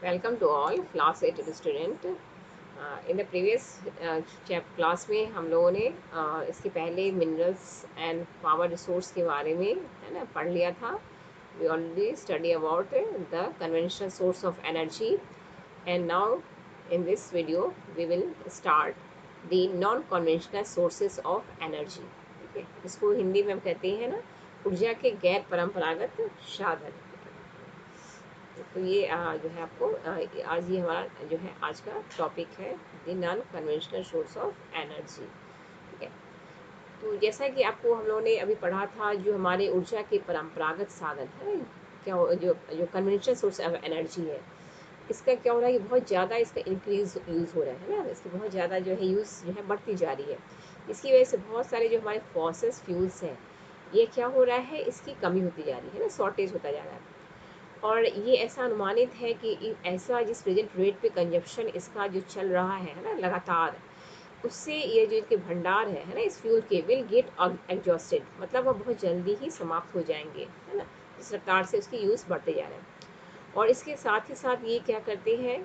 Welcome to all class 8 student. In the previous class में हम लोगों ने इसके पहले मिनरल्स एंड पावर रिसोर्स के बारे में है ना पढ़ लिया था. We already study about the conventional source of energy, and now in this video we will start the non-conventional sources of energy. ठीक है, इसको हिंदी में हम कहते हैं ना ऊर्जा के गैर परंपरागत साधन. तो ये जो है आपको आज ये हमारा जो है आज का टॉपिक है the non conventional source of energy. ठीक है, तो जैसा कि आपको हम लोगों ने अभी पढ़ा था, जो हमारे ऊर्जा के परंपरागत साधन है, जो जो कन्वेंशनल सोर्स ऑफ एनर्जी है, इसका क्या हो रहा है कि बहुत ज़्यादा इसका इंक्रीज यूज़ हो रहा है ना. इसकी बहुत ज़्यादा जो है यूज़ जो है बढ़ती जा रही है. इसकी वजह से बहुत सारे जो हमारे फॉसिल फ्यूल्स हैं, ये क्या हो रहा है, इसकी कमी होती जा रही है ना, शॉर्टेज होता जा रहा है. और ये ऐसा अनुमानित है कि ऐसा जिस प्रेजेंट रेट पे कंजप्शन इसका जो चल रहा है ना लगातार, उससे ये जो इनके भंडार है ना इस फ्यूल के विल गेट एग्जॉस्टेड, मतलब वो बहुत जल्दी ही समाप्त हो जाएंगे, है ना, इस रफ्तार से उसकी यूज़ बढ़ते जा रहे हैं. और इसके साथ ही साथ ये क्या करते हैं,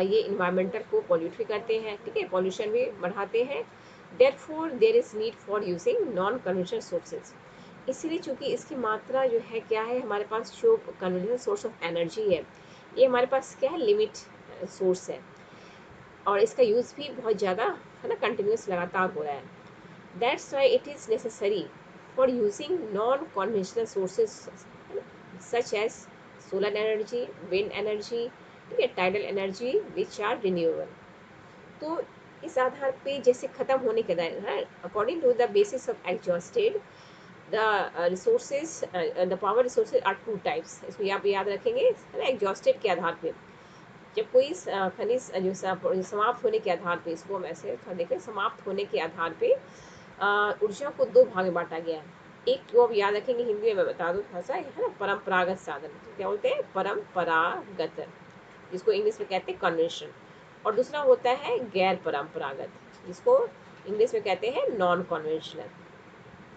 ये इन्वायरमेंटल को पॉल्यूट भी करते हैं. ठीक है, पॉल्यूशन भी बढ़ाते हैं. Therefore there is need for using non conventional sources. इसीलिए चूंकि इसकी मात्रा जो है क्या है, हमारे पास जो कन्वेंशनल सोर्स ऑफ एनर्जी है, ये हमारे पास क्या है, लिमिट सोर्स है. और इसका यूज़ भी बहुत ज़्यादा है ना, कंटिन्यूस लगातार हो रहा है. That's why it is necessary for using non conventional sources such as solar energy, wind energy, ठीक है, tidal energy which are renewable. तो इस आधार पे जैसे खत्म होने के बाद, according to the basis of exhausted the resources, the power resources are two types. इसको आप याद रखेंगे है ना, एग्जॉस्टेड के आधार पे. जब कोई खनिज जो समाप्त होने के आधार पे, इसको हम ऐसे देखें, समाप्त होने के आधार पे ऊर्जा को दो भाग में बांटा गया है. एक वो आप याद रखेंगे, हिंदी में मैं बता दूँ थोड़ा सा, है ना, परंपरागत साधन. क्या बोलते हैं, परंपरागत, जिसको इंग्लिश में कहते हैं कन्वेंशन. और दूसरा होता है गैर परंपरागत, जिसको इंग्लिश में कहते हैं नॉन कन्वेंशनल.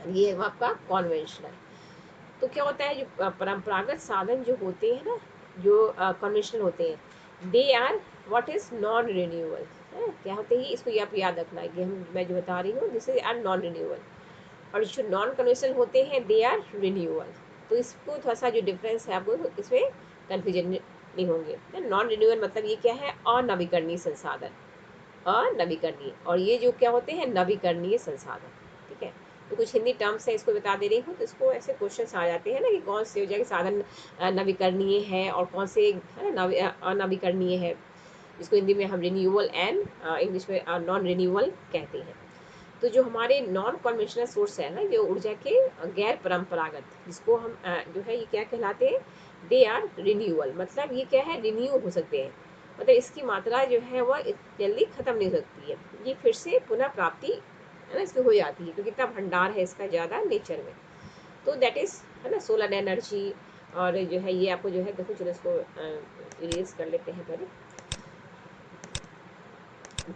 ये है आपका कॉन्वेंशनल. तो क्या होता है, जो परंपरागत साधन जो होते हैं ना, जो कन्वेंशनल होते हैं, they are what is non renewable. क्या होते हैं इसको ये आप याद रखना है कि मैं जो बता रही हूँ, this is are non renewable. और जो नॉन कन्वेंशनल होते हैं, दे आर रिन्यूएबल. तो इसको थोड़ा सा जो डिफरेंस है, आपको इसमें कन्फ्यूजन नहीं होंगे. नॉन रिन्यूएबल मतलब ये क्या है, अनवीकरणीय संसाधन, अनवीकरणीय. और ये जो क्या होते हैं, नवीकरणीय संसाधन. ठीक है, तो कुछ हिंदी टर्म्स है, इसको बता दे रही हूँ. तो इसको ऐसे क्वेश्चंस आ जाते हैं ना कि कौन से ऊर्जा के साधन नवीकरणीय है और कौन से अनवीकरणीय है, जिसको हिंदी में हम रिन्यूअल एंड इंग्लिश में नॉन रिन्यूअल कहते हैं. तो जो हमारे नॉन कन्वेंशनल सोर्स है ना, जो ऊर्जा के गैर परंपरागत, जिसको हम जो है ये क्या कहलाते हैं, दे आर रिन्यूअल. मतलब ये क्या है, रिन्यू हो सकते हैं, मतलब इसकी मात्रा जो है वह जल्दी खत्म नहीं हो सकती है, ये फिर से पुनः प्राप्ति है ना इसकी हो जाती है, क्योंकि इतना भंडार है इसका ज़्यादा नेचर में. तो दैट इज़ है ना सोलर एनर्जी. और जो है ये आपको जो है, देखो चलो इसको इरेज कर लेते हैं पहले.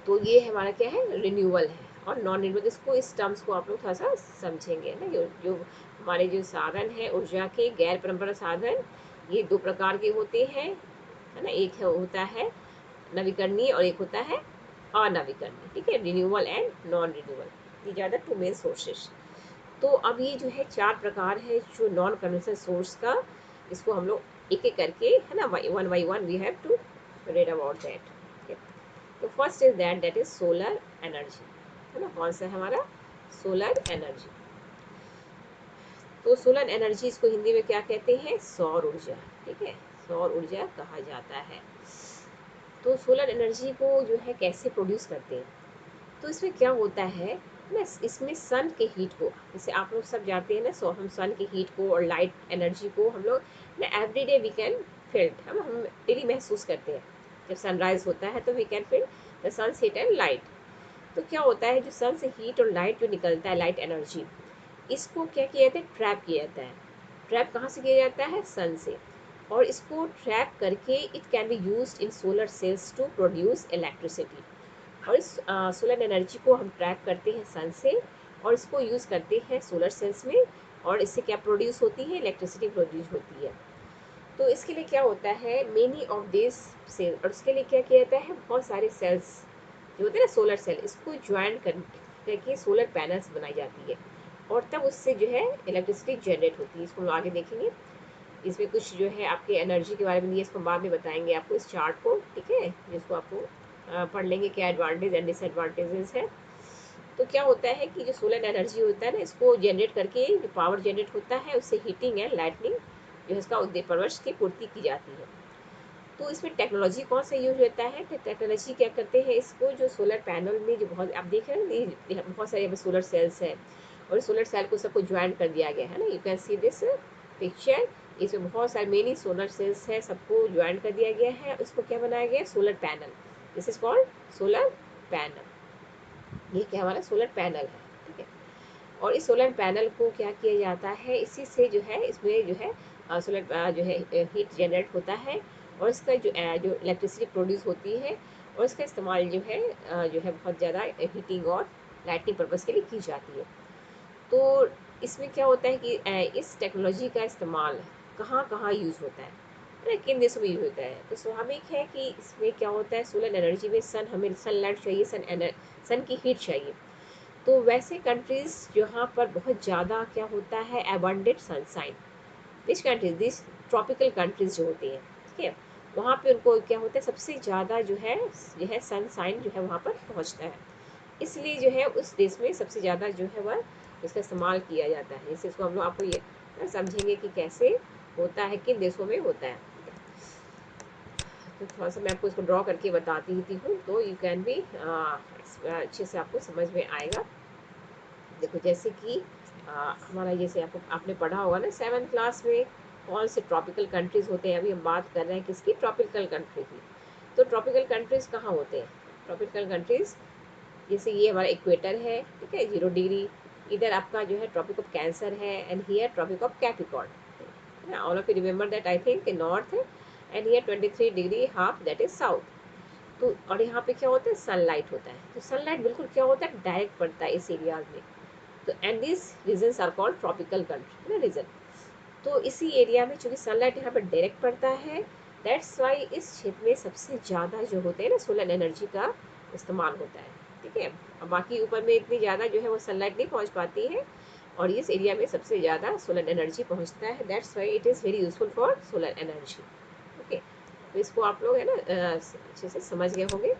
तो ये हमारा क्या है, रिन्यूअल है. और नॉन रिन्यूअल, इसको इस टर्म्स को आप लोग थोड़ा सा समझेंगे ना. जो हमारे जो साधन है ऊर्जा के गैर परंपरागत साधन, ये दो प्रकार के होते हैं, है ना. एक होता है नवीकरणीय और एक होता है अनवीकरणीय. ठीक है, renewal and non renewal, these are the two main sources. तो अब ये जो है चार प्रकार है जो नॉन कन्वेंशनल सोर्स का, इसको हम लोग एक एक करके है ना, one by one we have to read about that. तो first is that is solar energy, है ना. कौन सा है हमारा, सोलर एनर्जी. तो सोलर एनर्जी, इसको हिंदी में क्या कहते हैं, सौर ऊर्जा. ठीक है, सौर ऊर्जा कहा जाता है. तो सोलर एनर्जी को जो है कैसे प्रोड्यूस करते हैं, तो इसमें क्या होता है ना, इसमें सन के हीट को, जैसे आप लोग सब जानते हैं ना, सो हम सन के हीट को और लाइट एनर्जी को हम लोग ना एवरीडे वी कैन फील, हम डेली महसूस करते हैं. जब सनराइज होता है तो we can feel the sun heat and light. तो क्या होता है, जो सन से हीट और लाइट जो निकलता है, लाइट एनर्जी, इसको क्या किया जाता है, ट्रैप किया जाता है. ट्रैप कहाँ से किया जाता है, सन से. और इसको ट्रैप करके it can be used in solar cells to produce electricity. और इस सोलर एनर्जी को हम ट्रैप करते हैं सन से, और इसको यूज़ करते हैं सोलर सेल्स में. और इससे क्या प्रोड्यूस होती है, इलेक्ट्रिसिटी प्रोड्यूस होती है. तो इसके लिए क्या होता है, मेनी ऑफ दिस सेल, और उसके लिए क्या किया जाता है, बहुत सारे सेल्स जो होते हैं ना सोलर सेल, इसको ज्वाइन करके सोलर पैनल्स बनाई जाती है, और तब उससे जो है इलेक्ट्रिसिटी जनरेट होती है। इसको हम आगे देखेंगे। इसमें कुछ जो है आपके एनर्जी के बारे में दिए, इसको बाद में बताएंगे आपको इस चार्ट को, ठीक है, जिसको आपको पढ़ लेंगे क्या एडवांटेज एंड डिसएडवांटेजेस है। तो क्या होता है कि जो सोलर एनर्जी होता है ना, इसको जनरेट करके जो पावर जनरेट होता है उससे हीटिंग एंड लाइटनिंग जो है इसका परवश की पूर्ति की जाती है। तो इसमें टेक्नोलॉजी कौन सा यूज होता है, तो टेक्नोलॉजी क्या करते हैं, इसको जो सोलर पैनल में जो बहुत आप देख रहे हैं ये बहुत सारे सोलर सेल्स है, और सोलर सेल को सबको ज्वाइन कर दिया गया है ना, you can see this picture. इसमें बहुत सारे मेनी सोलर सेल्स है, सबको ज्वाइन कर दिया गया है, इसको क्या बनाया गया है, solar panel. This is called solar panel. ये क्या हमारा सोलर पैनल है, ठीक है। और इस सोलर पैनल को क्या किया जाता है, इसी से जो है इसमें जो है सोलर जो है हीट जनरेट होता है, और इसका जो इलेक्ट्रिसिटी प्रोड्यूस होती है, और इसका इस्तेमाल जो है बहुत ज़्यादा हीटिंग और लाइटिंग पर्पज़ के लिए की जाती है। तो इसमें क्या होता है कि इस टेक्नोलॉजी का इस्तेमाल कहाँ कहाँ यूज़ होता है, किन देशों में यूज़ होता है। तो स्वाभाविक है कि इसमें क्या होता है, सोलर एनर्जी में हमें सनलाइट चाहिए, सन की हीट चाहिए। तो वैसे कंट्रीज जहाँ पर बहुत ज़्यादा क्या होता है, abundant sunshine, which countries this tropical countries जो होती हैं, ठीक है, वहाँ पे उनको क्या होता है, सबसे ज़्यादा जो है सनसाइन जो है वहाँ पर पहुँचता है, इसलिए जो है उस देश में सबसे ज़्यादा जो है वह इसका इस्तेमाल किया जाता है। जैसे इसको हम लोग आपको ये समझेंगे कि कैसे होता है, किन देशों में होता है। तो थोड़ा सा मैं आपको इसको ड्रॉ करके बताती हूँ, तो यू कैन भी अच्छे से आपको समझ में आएगा। देखो जैसे कि हमारा जैसे आपने पढ़ा होगा ना 7th क्लास में, कौन से ट्रॉपिकल कंट्रीज होते हैं। अभी हम बात कर रहे हैं किसकी, ट्रॉपिकल कंट्री की। तो ट्रॉपिकल कंट्रीज कहाँ होते हैं, ट्रॉपिकल कंट्रीज जैसे ये हमारा इक्वेटर है, ठीक है, 0 डिग्री, इधर आपका जो है ट्रॉपिक ऑफ कैंसर है, and here tropic of Capricorn. All of you remember that I think north है, and here 23 degree half that is south. तो और यहाँ पे क्या होता है, सनलाइट होता है। तो सनलाइट बिल्कुल क्या होता है, डायरेक्ट पड़ता है इस एरियाज में। तो and this regions are called tropical country ना रीजन। तो इसी एरिया में चूंकि सनलाइट यहाँ पर डायरेक्ट पड़ता है, दैट्स वाई इस क्षेत्र में सबसे ज़्यादा जो होते हैं ना सोलर एनर्जी का इस्तेमाल होता है, ठीक है। और बाकी ऊपर में इतनी ज़्यादा जो है वो सनलाइट नहीं पहुँच पाती है, और इस एरिया में सबसे ज़्यादा सोलर एनर्जी पहुँचता है, that's why it is very useful for solar energy. Okay, तो इसको आप लोग है ना अच्छे से समझ गए होंगे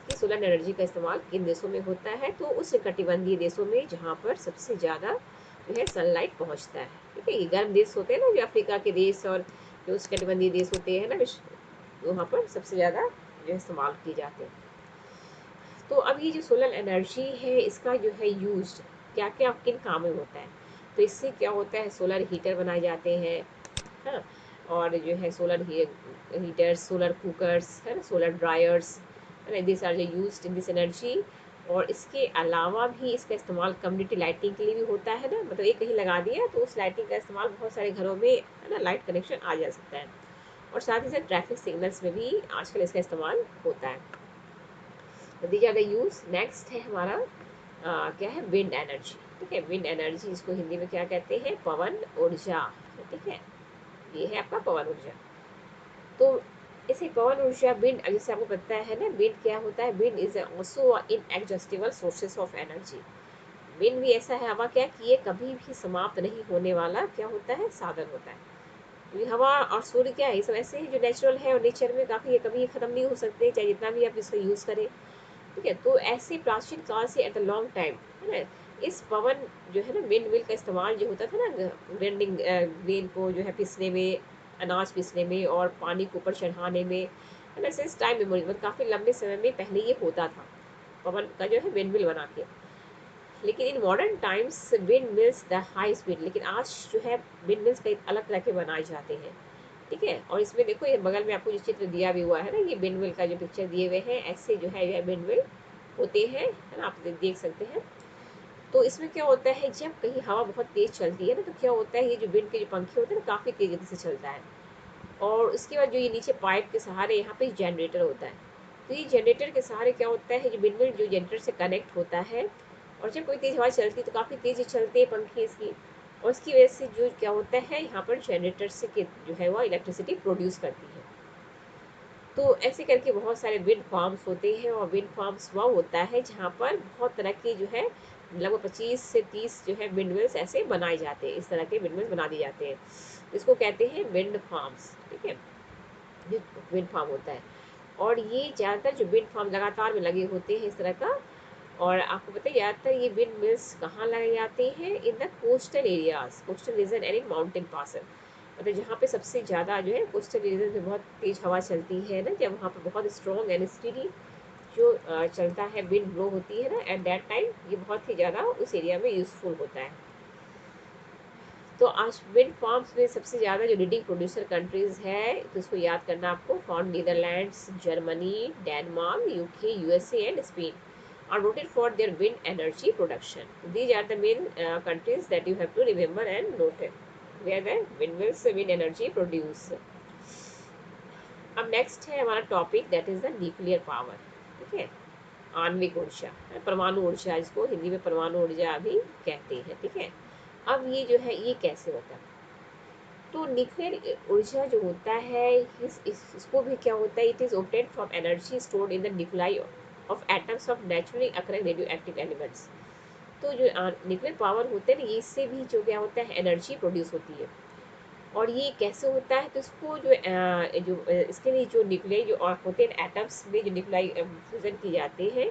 कि सोलर एनर्जी का इस्तेमाल किन देशों में होता है। तो उस कटिबंधीय देशों में जहाँ पर सबसे ज़्यादा जो है सनलाइट पहुँचता है, ठीक है। ये गर्म देश होते हैं ना, जो अफ्रीका के देश और जो उस कटिबंधीय देश होते हैं ना वहाँ पर सबसे ज़्यादा जो है इस्तेमाल किए जाते हैं। तो अब ये जो सोलर एनर्जी है इसका जो है यूज क्या क्या किन कामों में होता है। तो इससे क्या होता है, सोलर हीटर बनाए जाते हैं, हाँ, और जो है सोलर हीटर्स, सोलर कुकर्स है ना, सोलर ड्रायर्स है ना, दिस आर जो यूज्ड इन दिस एनर्जी। और इसके अलावा भी इसका इस्तेमाल कम्युनिटी लाइटिंग के लिए भी होता है ना, मतलब एक कहीं लगा दिया तो उस लाइटिंग का इस्तेमाल बहुत सारे घरों में है ना, लाइट कनेक्शन आ जा सकता है। और साथ ही साथ ट्रैफिक सिग्नल्स में भी आजकल इसका इस्तेमाल होता है। These are the use. Next है हमारा क्या है, विंड एनर्जी, ठीक है। विंड एनर्जी इसको हिंदी में क्या कहते हैं, पवन ऊर्जा, ठीक है। ये है आपका पवन ऊर्जा। तो इसे पवन ऊर्जा विंड, जैसे आपको पता है ना, विंड क्या होता है, wind is also inexhaustible sources of energy. Wind भी ऐसा है हवा क्या कि ये कभी भी समाप्त नहीं होने वाला क्या होता है, साधन होता है। ये हवा और सूर्य क्या है, ये सब ऐसे ही जो नेचुरल है, और नेचर में काफ़ी ये कभी ख़त्म नहीं हो सकते, चाहे जितना भी आप इसको यूज़ करें, ठीक है। तो ऐसे प्राचीन काल से एट अ लॉन्ग टाइम है ना, इस पवन जो है ना विंड मिल का इस्तेमाल जो होता था ना, ग्राइंडिंग ग्रेन को जो है पीसने में, अनाज पीसने में और पानी को ऊपर चढ़ाने में, है ना, सिंस टाइम मेमोरी, मतलब काफ़ी लंबे समय में पहले ये होता था, पवन का जो है विंड मिल बना के। लेकिन in modern times wind mills the high speed, लेकिन आज जो है विंड मिल्स कई अलग तरह के बनाए जाते हैं, ठीक है। और इसमें देखो ये बगल में आपको जो चित्र दिया भी हुआ है ना, ये विंड मिल का जो पिक्चर दिए हुए हैं, ऐसे जो है यह विंड मिल होते हैं, है ना, आप देख सकते हैं। तो इसमें क्या होता है, जब कहीं हवा बहुत तेज चलती है ना, तो क्या होता है, ये जो विंड के जो पंखे होते हैं ना, काफ़ी तेज गति से चलता है। और उसके बाद जो ये नीचे पाइप के सहारे यहाँ पे जनरेटर होता है। तो ये जनरेटर के सहारे क्या होता है, जो विंडमिल जो जनरेटर से कनेक्ट होता है, और जब कोई तेज हवा चलती है तो काफ़ी तेज चलते हैं पंखे इसकी, और उसकी वजह से जो क्या होता है यहाँ पर जनरेटर से जो है वो इलेक्ट्रिसिटी प्रोड्यूस करती है। तो ऐसे करके बहुत सारे विंड फार्म्स होते हैं, और विंड फार्म्स वह होता है जहाँ पर बहुत तरह के जो है लगभग 25 से 30 जो है विंड मिल्स ऐसे बनाए जाते हैं, इस तरह के विंड मिल्स बना दिए जाते हैं, इसको कहते हैं विंड फार्म्स। ठीक है, ये विंड फार्म होता है। और ये ज़्यादातर जो विंड फार्म लगातार में लगे होते हैं इस तरह का। और आपको पता है ज़्यादातर ये विंड मिल्स कहाँ लगाए जाते हैं? In the coastal areas, coastal region and in mountain pass. मतलब जहाँ पे सबसे ज़्यादा जो है कोस्टल रीजन में बहुत तेज़ हवा चलती है ना, जब वहाँ पे बहुत स्ट्रॉन्ग एंड स्टीडी जो चलता है, विंड ब्लो होती है ना, एट दैट टाइम ये बहुत ही ज़्यादा उस एरिया में यूज़फुल होता है। तो आज विंड फार्म्स में सबसे ज़्यादा जो लीडिंग प्रोड्यूसर कंट्रीज़ है, तो इसको याद करना आपको, for Netherlands, Germany, Denmark, UK, USA and Spain are noted for their wind energy production. These are the main countries that you have to remember and note it, where the windmills wind energy produce. अब next है हमारा topic, that is the nuclear power. ठीक है, आणविक ऊर्जा, परमाणु ऊर्जा, जिसको हिंदी में परमाणु ऊर्जा भी कहते हैं। ठीक है, अब ये जो है ये कैसे होता है? तो न्यूक्लियर ऊर्जा जो होता है इसको भी क्या होता है, it is obtained from energy stored in the nuclei of atoms of naturally occurring radio active elements. तो जो न्यूक्लियर पावर होते हैं ना, इससे भी जो क्या होता है एनर्जी प्रोड्यूस होती है। और ये कैसे होता है? तो इसको इसके लिए जो न्यूक्लियाई जो होते हैं एटम्स में, जो न्यूक्लियाई फ्यूजन की जाते हैं,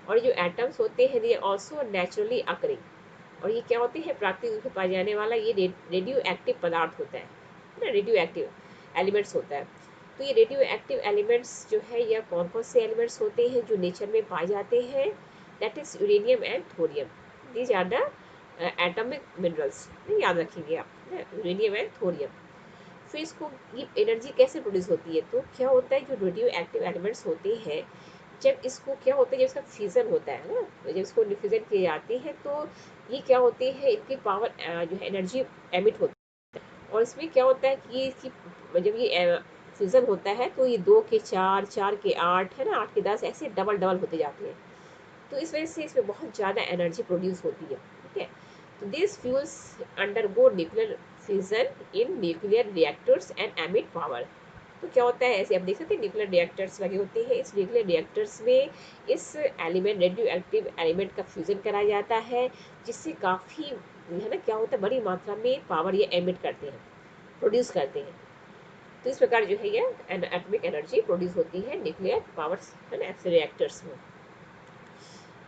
और जो एटम्स होते हैं ये ऑल्सो नेचुरली अकरिंग। और ये क्या होते हैं? प्राकृतिक रूप से पाया जाने वाला ये रेडियो एक्टिव पदार्थ होता है ना, रेडियो एक्टिव एलिमेंट्स होता है। तो ये रेडियो एक्टिव एलिमेंट्स जो है, यह कौन कौन से एलिमेंट्स होते हैं जो नेचर में पाए जाते हैं? That is uranium and thorium. These are the atomic minerals, याद रखेंगे आप, यूरेनियम एंड थोरियम। फिर इसको ये एनर्जी कैसे प्रोड्यूस होती है? तो क्या होता है, जो रेडियो एक्टिव एलिमेंट्स होते हैं, जब इसको क्या होता है, जब इसका फ्यूजन होता है ना, जब इसको फ्यूजन किए जाते हैं, तो ये क्या होते हैं, इनकी पावर जो है एनर्जी एमिट होती है। और इसमें क्या होता है कि ये इसकी जब ये फ्यूजन होता है, तो ये 2 के 4, 4 के 8 है ना, 8 के 10 ऐसे डबल डबल होते जाते हैं। तो इस वजह से इसमें बहुत ज़्यादा एनर्जी प्रोड्यूस होती है। ठीक है, तो this fuels undergo nuclear fusion in nuclear reactors and emit power. तो क्या होता है, ऐसे आप देख सकते हैं न्यूक्लियर रिएक्टर्स लगे होते हैं, इस न्यूक्लियर रिएक्टर्स में इस एलिमेंट, रेडियो एक्टिव एलिमेंट का फ्यूजन कराया जाता है, जिससे काफ़ी है ना क्या होता है, बड़ी मात्रा में पावर ये एमिट करते हैं, प्रोड्यूस करते हैं। तो इस प्रकार जो है ये एटॉमिक एनर्जी प्रोड्यूस होती है न्यूक्लियर पावर है ना रिएक्टर्स में।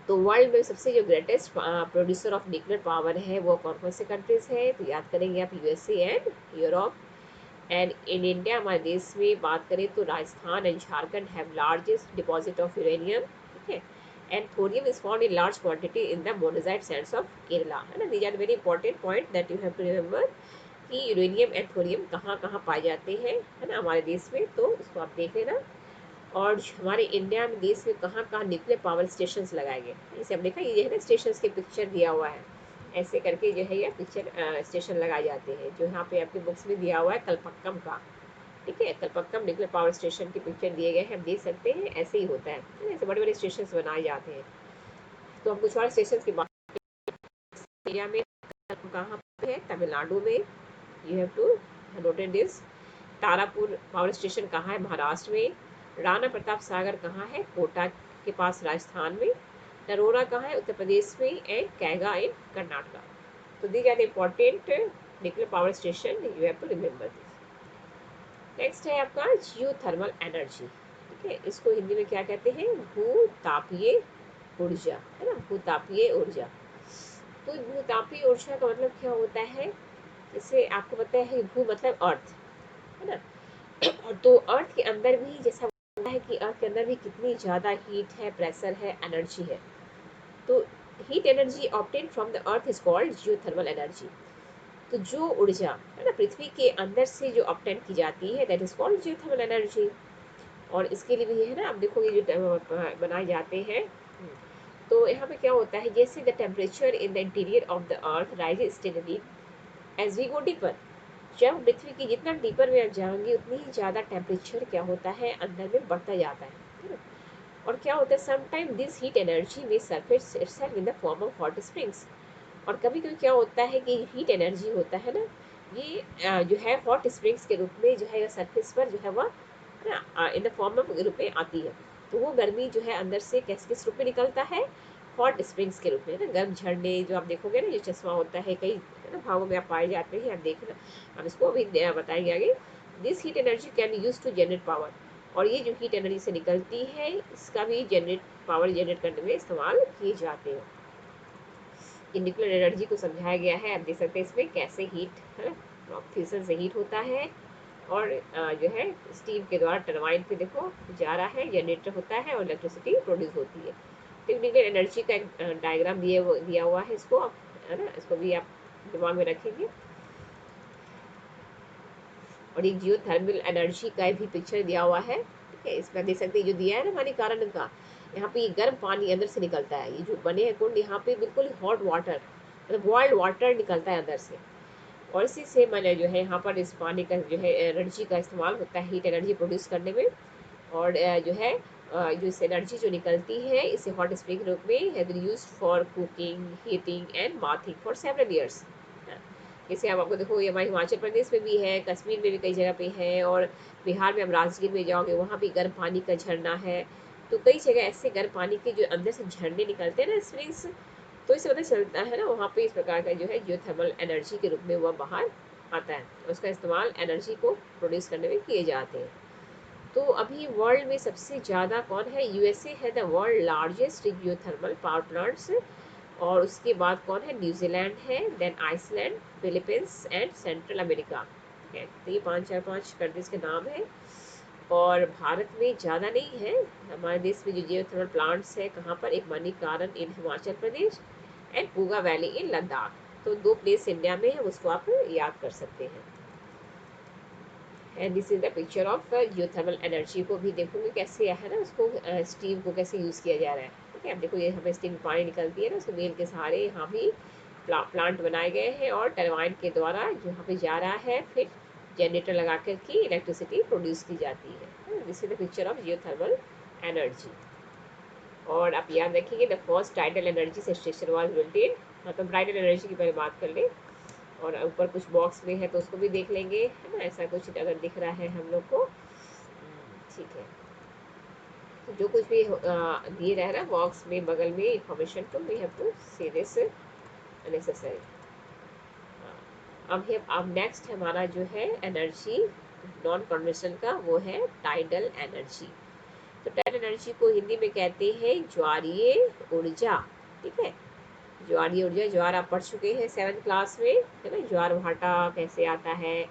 तो वर्ल्ड में सबसे जो greatest producer of nuclear power है वो कौन कौन से कंट्रीज है? तो याद करेंगे आप, USA and Europe. And in India, हमारे देश में बात करें तो Rajasthan and Jharkhand have largest deposit of uranium. ठीक है, and thorium is found in large quantity in the monazite sands of Kerala. है ना, these are very important point that you have to remember कि यूरेनियम एंड थोरियम कहाँ कहाँ पाए जाते हैं, है ना, हमारे देश में। तो इसको आप देख लेना। और हमारे इंडिया में, देश में कहाँ कहाँ न्यूक्लियर पावर स्टेशन लगाए गए, इसे हम देखा, ये है ना स्टेशन के पिक्चर दिया हुआ है, ऐसे करके जो है ये पिक्चर स्टेशन लगाए जाते हैं, जो यहाँ पे आपके बुक्स में दिया हुआ है कलपक्कम का। ठीक है, कलपक्कम न्यूक्लियर पावर स्टेशन के पिक्चर दिए गए हैं, हम देख सकते हैं, ऐसे ही होता है, ऐसे बड़े बड़े स्टेशन बनाए जाते हैं। तो हम कुछ और स्टेशन की बात, इंडिया में कहाँ पे है? तमिलनाडु में, you have to noted this. Tarapur power station कहाँ है? महाराष्ट्र में। राणा प्रताप सागर कहाँ है? कोटा के पास राजस्थान में। नरोरा कहाँ है? उत्तर प्रदेश में। And Kaiga in Karnataka. तो these are the important nuclear power station, you have to remember this. Next है आपका जियो थर्मल एनर्जी। ठीक है, इसको हिंदी में क्या कहते हैं? भूतापीय ऊर्जा, है ना, भूतापीय ऊर्जा। तो भूतापीय ऊर्जा का मतलब क्या होता है? जैसे आपको पता है भू मतलब अर्थ, है ना, और तो अर्थ के अंदर भी जैसा होता है कि अर्थ के अंदर भी कितनी ज़्यादा हीट है, प्रेशर है, एनर्जी है। तो heat energy obtain from the earth is called geothermal energy. तो जो ऊर्जा है ना पृथ्वी के अंदर से जो ऑब्टेन की जाती है, that is called geothermal energy. और इसके लिए भी है ना, आप देखोगे जो बनाए जाते हैं। तो यहाँ पे क्या होता है, जैसे the temperature in the interior of the earth rises steadily as we go deeper. जब पृथ्वी की जितना डीपर में आप जाओगे, उतनी ही ज़्यादा टेम्परेचर क्या होता है, अंदर में बढ़ता जाता है ना। और क्या होता है, समटाइम दिस हीट एनर्जी में surface itself in the form of hot springs. और कभी कभी क्या होता है कि हीट एनर्जी होता है ना, ये जो है हॉट स्प्रिंग्स के रूप में जो है सरफेस पर जो है वह इन द फॉर्म ऑफ रूप में आती है। तो वो गर्मी जो है अंदर से किस रूप में निकलता है, हॉट स्प्रिंग्स के रूप में ना, गर्म झरने जो आप देखोगे ना, जो चश्मा होता है कई है ना भागों में आप पाए जाते हैं, आप देखना, अब इसको अभी बताएंगे आगे। This heat energy can use to generate power, और ये जो हीट एनर्जी से निकलती है इसका भी पावर जनरेट करने में इस्तेमाल किए जाते हैं। ये न्यूक्लियर एनर्जी को समझाया गया है, आप देख सकते हैं इसमें कैसे हीट है ना, फ्यूजन से हीट होता है, और जो है स्टीम के द्वारा टरबाइन पे देखो जा रहा है, जनरेटर होता है और इलेक्ट्रिसिटी प्रोड्यूस होती है। तो न्यूक्लियर एनर्जी का एक डायग्राम दिया हुआ है, इसको आप है ना, इसको भी आप दिमाग में रखेंगे। और एक जियो थर्मल एनर्जी का भी पिक्चर दिया हुआ है, ठीक है, इसमें देख सकते हैं जो दिया है ना पानी कारण का, यहाँ पे गर्म पानी अंदर से निकलता है, ये जो बने हैं कुंड यहाँ पे बिल्कुल हॉट वाटर मतलब बॉइल्ड वाटर निकलता है अंदर से, और इसी से मैंने जो है यहाँ पर इस पानी का जो है एनर्जी का इस्तेमाल होता है हीट एनर्जी प्रोड्यूस करने में। और जो है जो इस एनर्जी जो निकलती है इसे हॉट स्प्रिंग रूप में has been used for cooking, heating and bathing for several years. जैसे आप आपको देखो, ये हमारे हिमाचल प्रदेश में भी है, कश्मीर में भी कई जगह पे है, और बिहार में हम राजगीर में जाओगे वहाँ भी गर्म पानी का झरना है। तो कई जगह ऐसे गर्म पानी के जो अंदर से झरने निकलते हैं ना, स्प्रिंग्स, तो इससे पता चलता है ना वहाँ पे इस प्रकार का जो है जियोथर्मल एनर्जी के रूप में वह बाहर आता है, उसका इस्तेमाल एनर्जी को प्रोड्यूस करने में किए जाते हैं। तो अभी वर्ल्ड में सबसे ज़्यादा कौन है, यूएसए है the world largest geothermal power plants, और उसके बाद कौन है, न्यूजीलैंड है, then Iceland, Philippines and Central America, ठीक है। तो ये 5 कंट्रीज के नाम है। और भारत में ज़्यादा नहीं है, हमारे देश में जो जियोथर्मल प्लांट्स है कहाँ पर, एक Manikaran in Himachal Pradesh and Puga valley in Ladakh. तो 2 प्लेस इंडिया में है, उसको आप याद कर सकते हैं। And this is the picture of geothermal energy को भी देखोगे कैसे है ना, उसको स्टीम को कैसे यूज़ किया जा रहा है, ठीक है। अब देखो ये हमें स्टीम पानी निकलती है ना, उसके बेल के सहारे यहाँ भी प्लांट बनाए गए हैं, और टरबाइन के द्वारा जो यहाँ पे जा रहा है, फिर जनरेटर लगा कर के इलेक्ट्रिसिटी प्रोड्यूस की जाती है। This is the picture of geothermal energy. और आप याद रखिए the first tidal energy station was built in, मतलब टाइडल एनर्जी की पहले बात कर लें, और ऊपर कुछ बॉक्स में है तो उसको भी देख लेंगे, है ना, ऐसा कुछ अगर दिख रहा है हम लोग को, ठीक है। तो जो कुछ भी दिए रह रहा है बॉक्स में बगल में इंफॉर्मेशन, तो we have to see this necessary. अब नेक्स्ट हमारा जो है एनर्जी नॉन कन्वेंशनल का, वो है टाइडल एनर्जी। तो टाइडल एनर्जी को हिंदी में कहते हैं ज्वारीय ऊर्जा, ठीक है। ज्वारीय ऊर्जा, ज्वार आप पढ़ चुके हैं 7th क्लास में, है ना, ज्वार भाटा कैसे आता है,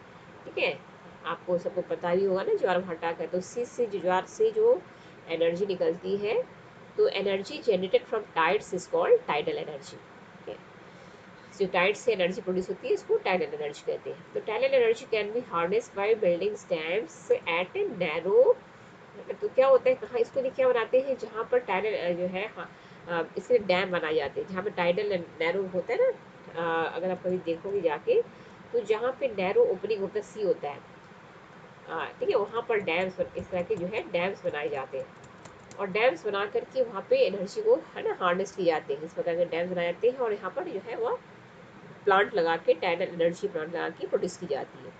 ठीक है, आपको सबको पता भी होगा ना ज्वार भाटा का। तो उसी से जो ज्वार से जो एनर्जी निकलती है, तो energy generated from tides is called tidal energy, ठीक है। जो टाइड से एनर्जी प्रोड्यूस होती है इसको टाइडल एनर्जी कहते हैं। तो tidal energy can be harnessed by building dams at a narrow, तो क्या होता है, कहाँ इसको क्या बनाते हैं, जहाँ पर टाइडल जो है, हाँ, इसके डैम बनाए जाते हैं जहाँ पे टाइडल नैरो होता है ना, अगर आप कभी देखोगे जाके, तो जहाँ पे नैरो ओपनिंग होता है, सी होता है, ठीक है, वहाँ पर डैम्स इस तरह के जो है डैम्स बनाए जाते हैं, और डैम्स बना करके वहाँ पे एनर्जी को है ना हार्नेस की जाती है, इस प्रकार के डैम्स बनाए जाते हैं, और यहाँ पर जो है वह प्लांट लगा के टाइडल एनर्जी प्लांट लगा के प्रोड्यूस की जाती है।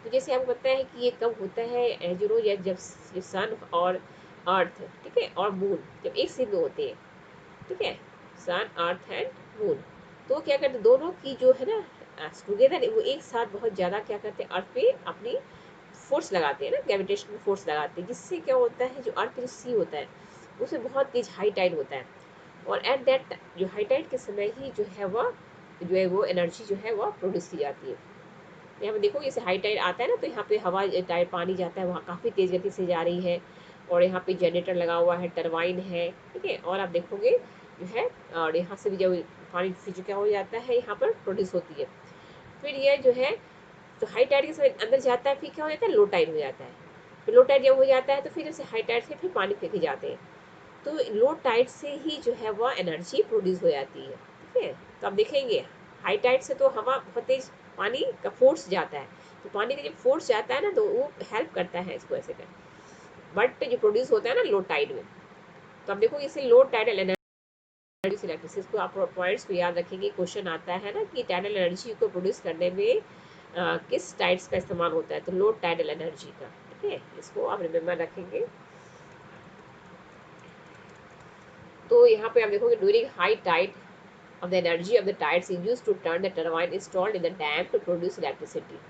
तो जैसे आपको पता है कि ये कब होता है, जो रोज जब सन और अर्थ, ठीक है, और मून जब एक सिंह होते हैं, ठीक है, सन अर्थ एंड मून, तो क्या करते हैं दोनों की जो है ना टुगेदर, वो एक साथ बहुत ज़्यादा क्या करते हैं अर्थ पे अपनी फोर्स लगाते हैं ना, ग्रेविटेशनल फोर्स लगाते हैं, जिससे क्या होता है जो अर्थ पे जो सी होता है उसमें बहुत तेज हाई टाइड होता है, और एट दैट जो हाई टाइड के समय ही वो एनर्जी जो है वह प्रोड्यूस की जाती है। यहाँ पे देखो जैसे हाई टाइड आता है ना, तो यहाँ पे हवा टाइड पानी जाता है, वहाँ काफ़ी तेज़ गति से जा रही है, और यहाँ पे जनरेटर लगा हुआ है, टरबाइन है, ठीक है, और आप देखोगे जो है, और यहाँ से भी जब पानी से जो क्या हो जाता है यहाँ पर प्रोड्यूस होती है, फिर यह जो है, तो हाई टाइड के समय अंदर जाता है, फिर क्या हो जाता है लो टाइड हो जाता है, फिर लो टाइड जब हो जाता है तो फिर जैसे हाई टाइड से फिर पानी फेंके जाते हैं, तो लो टाइड से ही जो है वह एनर्जी प्रोड्यूस हो जाती है, ठीक है। तो आप देखेंगे हाई टाइड से तो हवा बहुत तेज पानी का फोर्स जाता है, तो पानी का जब फोर्स जाता है ना तो वो हेल्प करता है इसको ऐसे कर, बट जो प्रोड्यूस होता है ना लो टाइड में, तो आप देखो इसे लो टाइडल एनर्जी इलेक्ट्रिसिटी को आप पॉइंट्स को याद रखेंगे, क्वेश्चन आता है ना कि टाइडल एनर्जी को प्रोड्यूस करने में किस टाइड्स का इस्तेमाल होता है, तो लो टाइडल एनर्जी का। ठीक है, इसको आप रिमेम्बर रखेंगे। तो यहाँ पे आप देखोगे during high tide of the energy of the tides is used to turn the turbine installed in the dam to produce electricity.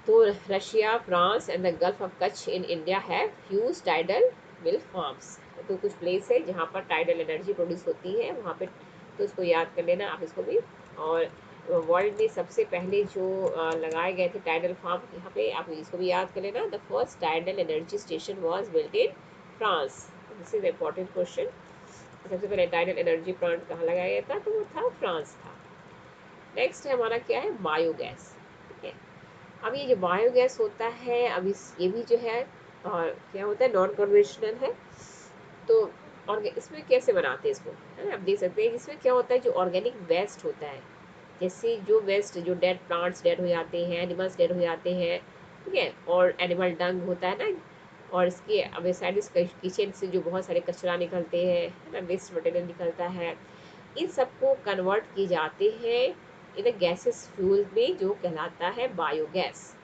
तो Russia, France and the gulf of Kutch in India have huge tidal mill farms. तो कुछ place है जहाँ पर tidal energy produce होती है वहाँ पे, तो इसको याद कर लेना आप इसको भी। और वर्ल्ड में सबसे पहले जो लगाए गए थे टाइडल फार्म यहाँ पे, आप इसको भी याद कर लेना। The first tidal energy station was built in France. This is important question. सबसे पहले टाइडल एनर्जी प्लांट कहाँ लगाया गया था, तो वो था फ्रांस था। नेक्स्ट है हमारा क्या है, बायोगैस। ठीक है, अब ये जो बायोगैस होता है, अब ये भी जो है क्या होता है, नॉन कन्वेंशनल है। तो और इसमें कैसे बनाते हैं इसको, है ना, आप देख सकते हैं इसमें क्या होता है, जो ऑर्गेनिक वेस्ट होता है, जैसे जो वेस्ट, जो डेड प्लांट्स डेड हो जाते हैं, एनिमल्स डेड हो जाते हैं, ठीक है, और एनिमल डंग होता है ना, और इसके अब साइड किचन से जो बहुत सारे कचरा निकलते हैं, है ना, वेस्ट मटेरियल निकलता है, इन सबको कन्वर्ट किए जाते हैं इन गैसेस फ्यूल में, जो कहलाता है बायोगैस।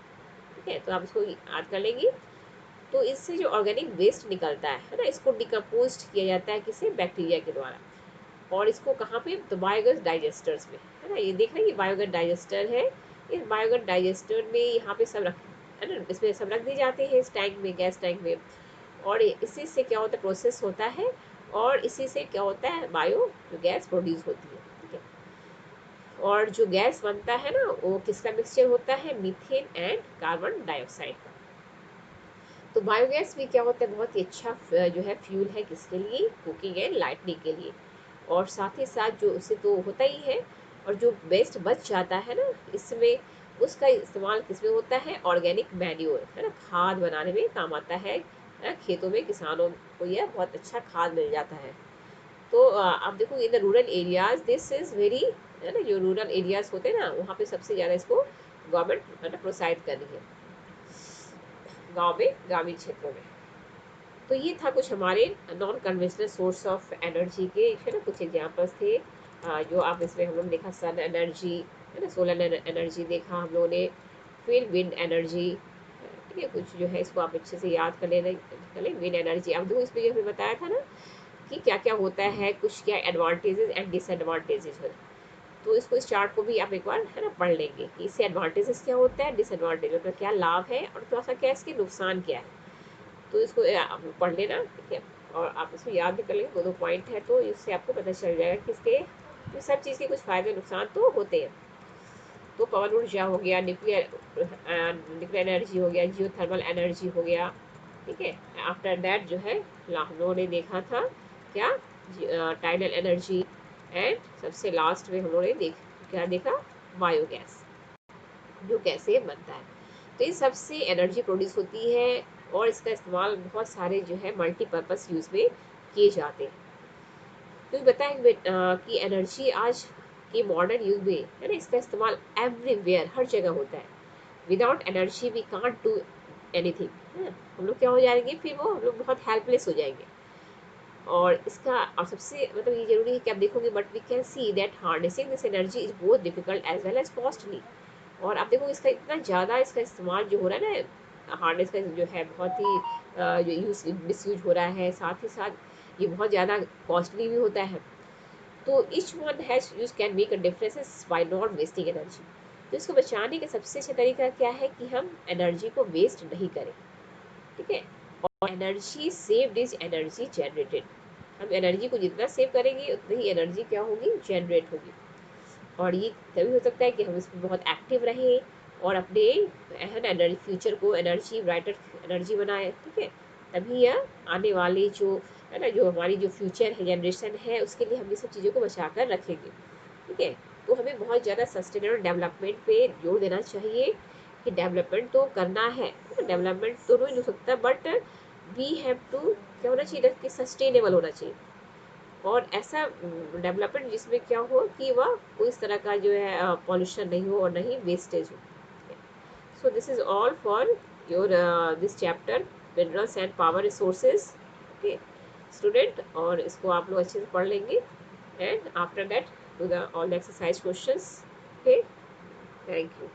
ठीक है, तो आप इसको याद कर लेंगे। तो इससे जो ऑर्गेनिक वेस्ट निकलता है ना, इसको डिकम्पोज किया जाता है किसी बैक्टीरिया के द्वारा, और इसको कहाँ पे, तो बायोगैस डाइजेस्टर्स में, है ना, ये देख रहे हैं, ये बायोगैस डाइजेस्टर है। इस बायोगैस डाइजेस्टर में यहाँ पे सब रख, है ना, इसमें सब रख दिए जाते हैं इस टैंक में, गैस टैंक में, और इसी से क्या होता है, प्रोसेस होता है, और इसी से क्या होता है, बायो गैस प्रोड्यूस होती है। ठीक है, और जो गैस बनता है ना, वो किसका मिक्सचर होता है, मीथेन एंड कार्बन डाइऑक्साइड का। तो बायोगैस भी क्या होता है, बहुत ही अच्छा जो है फ्यूल है, किसके लिए, कुकिंग एंड लाइटनिंग के लिए, और साथ ही साथ जो उससे तो होता ही है, और जो वेस्ट बच जाता है ना इसमें, उसका इस्तेमाल किसमें होता है, ऑर्गेनिक मैन्योर, है ना, खाद बनाने में काम आता है ना, खेतों में किसानों को यह बहुत अच्छा खाद मिल जाता है। तो आप देखो in the rural areas this is very, है ना, जो रूरल एरियाज होते हैं ना, वहाँ पे सबसे ज़्यादा इसको गवर्नमेंट, है ना, प्रोसाइड कर रही है, गाँव में, ग्रामीण क्षेत्रों में। तो ये था कुछ हमारे non conventional source of energy के, है ना, कुछ एग्जांपल्स थे जो आप इसमें हम लोग देखा, सन एनर्जी, है ना, सोलर एनर्जी देखा हम लोगों ने, फिर विंड एनर्जी। ठीक है, कुछ जो है इसको आप अच्छे से याद कर लें, विंड एनर्जी। अब देखो इसमें हमें बताया था ना कि क्या क्या होता है, कुछ क्या एडवांटेजेस एंड डिसएडवांटेजेस है। तो इसको, इस चार्ट को भी आप एक बार, है ना, पढ़ लेंगे कि इससे एडवांटेजेस क्या होता है, डिसएडवांटेज मतलब क्या लाभ है, और थोड़ा सा क्या इसके नुकसान क्या है। तो इसको आप पढ़ लेना। ठीक है, और आप इसको याद भी कर लेंगे, दो दो पॉइंट है, तो इससे आपको पता चल जाएगा कि इसके ये सब चीज़ के कुछ फ़ायदे नुकसान तो होते हैं। तो पवन ऊर्जा हो गया, न्यूक्लियर एनर्जी हो गया, जियो थर्मल एनर्जी हो गया। ठीक है, आफ्टर दैट जो है हम लोगों ने देखा था क्या, टाइडल एनर्जी, एंड सबसे लास्ट में हम लोगों ने क्या देखा, बायोगैस, जो कैसे बनता है। तो इन सबसे एनर्जी प्रोड्यूस होती है, और इसका इस्तेमाल बहुत सारे जो है मल्टीपर्पज़ यूज़ में किए जाते हैं। तो ये बताएं कि एनर्जी आज के मॉडर्न युग में, है ना, इसका इस्तेमाल एवरीवेयर, हर जगह होता है। Without energy we can't do anything, है ना, हम लोग क्या हो जाएंगे, फिर वो हम लोग बहुत हेल्पलेस हो जाएंगे। और इसका, और सबसे मतलब ये जरूरी है कि आप देखोगे, but we can see that harnessing this energy is both difficult as well as costly. और आप देखो इसका इतना ज़्यादा इसका इस्तेमाल जो हो रहा है ना, हार्नेस का जो है बहुत ही जो मिसयूज हो रहा है, साथ ही साथ ये बहुत ज़्यादा कॉस्टली भी होता है। तो each one has use can make a differences by not wasting energy. तो इसको बचाने का सबसे अच्छा तरीका क्या है कि हम एनर्जी को वेस्ट नहीं करें। ठीक है, और energy saved is energy generated. हम एनर्जी को जितना सेव करेंगे उतनी ही एनर्जी क्या होगी, जनरेट होगी। और ये तभी हो सकता है कि हम इसमें बहुत एक्टिव रहें, और अपने एनर्जी फ्यूचर को एनर्जी ब्राइटर एनर्जी बनाए। ठीक है, तभी यह आने वाली जो, है ना, जो हमारी जो फ्यूचर है, जनरेशन है, उसके लिए हम ये सब चीज़ों को बचा कर रखेंगे। ठीक है, तो हमें बहुत ज़्यादा सस्टेनेबल डेवलपमेंट पे जोर देना चाहिए कि डेवलपमेंट तो करना है, डेवलपमेंट तो नहीं हो सकता, बट वी हैव टू, क्या होना चाहिए कि सस्टेनेबल होना चाहिए, और ऐसा डेवलपमेंट जिसमें क्या हो कि वह कोई इस तरह का जो है पॉल्यूशन नहीं हो, और नहीं वेस्टेज हो। So this is all for your this chapter, minerals and power resources. Okay, student, और इसको आप लोग अच्छे से पढ़ लेंगे, and after that do the all the exercise questions. Okay, thank you.